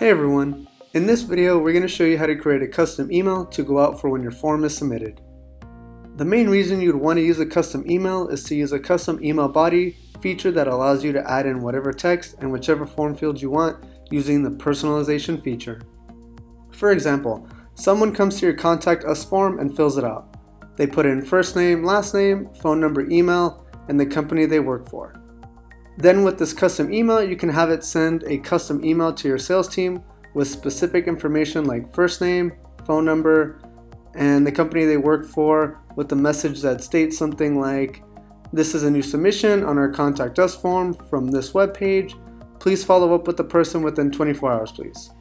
Hey everyone, in this video we're going to show you how to create a custom email to go out for when your form is submitted. The main reason you'd want to use a custom email is to use a custom email body feature that allows you to add in whatever text and whichever form fields you want using the personalization feature. For example, someone comes to your Contact Us form and fills it out. They put in first name, last name, phone number, email, and the company they work for. Then with this custom email, you can have it send a custom email to your sales team with specific information like first name, phone number, and the company they work for, with a message that states something like, "This is a new submission on our Contact Us form from this web page. Please follow up with the person within 24 hours, please."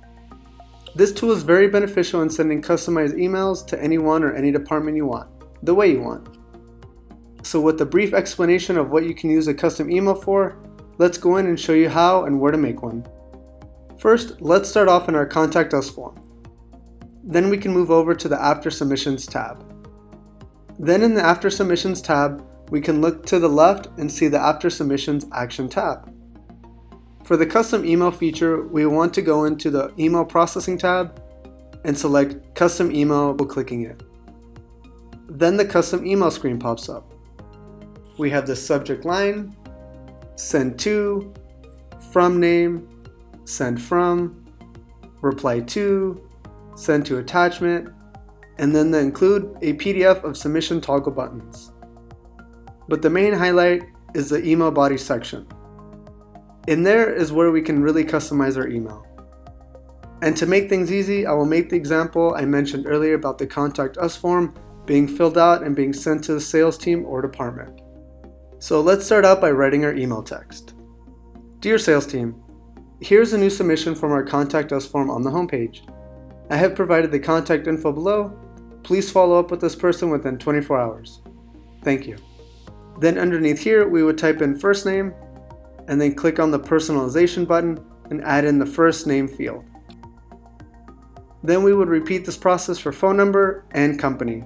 This tool is very beneficial in sending customized emails to anyone or any department you want, the way you want. So with a brief explanation of what you can use a custom email for, let's go in and show you how and where to make one. First, let's start off in our Contact Us form. Then we can move over to the After Submissions tab. Then in the After Submissions tab, we can look to the left and see the After Submissions Action tab. For the custom email feature, we want to go into the Email Processing tab and select Custom Email by clicking it. Then the custom email screen pops up. We have the subject line, send to, from name, send from, reply to, send to attachment, and then the include a PDF of submission toggle buttons. But the main highlight is the email body section. In there is where we can really customize our email. And to make things easy, I will make the example I mentioned earlier about the Contact Us form being filled out and being sent to the sales team or department. So let's start out by writing our email text. Dear sales team, here's a new submission from our Contact Us form on the homepage. I have provided the contact info below. Please follow up with this person within 24 hours. Thank you. Then underneath here, we would type in first name and then click on the personalization button and add in the first name field. Then we would repeat this process for phone number and company.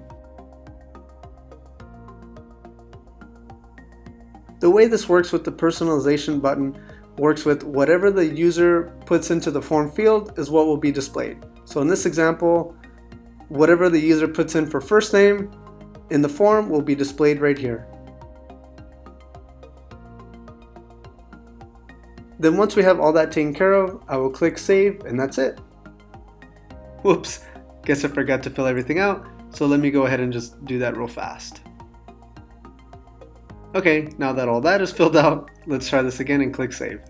The way this works with the personalization button works with whatever the user puts into the form field is what will be displayed. So in this example, whatever the user puts in for first name in the form will be displayed right here. Then once we have all that taken care of, I will click save and that's it. Whoops, guess I forgot to fill everything out, so let me go ahead and just do that real fast. Okay, now that all that is filled out, let's try this again and click save.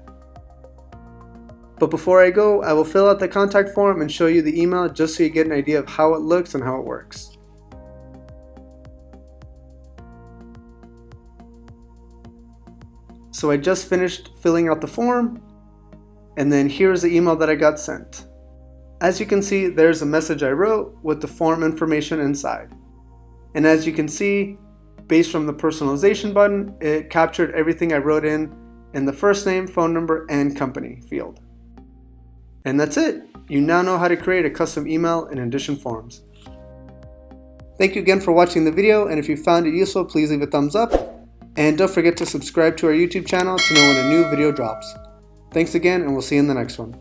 But before I go, I will fill out the contact form and show you the email just so you get an idea of how it looks and how it works. So I just finished filling out the form, and then here's the email that I got sent. As you can see, there's a message I wrote with the form information inside. And as you can see, based from the personalization button, it captured everything I wrote in the first name, phone number, and company field. And that's it. You now know how to create a custom email in Indition Forms. Thank you again for watching the video, and if you found it useful, please leave a thumbs up. And don't forget to subscribe to our YouTube channel to know when a new video drops. Thanks again, and we'll see you in the next one.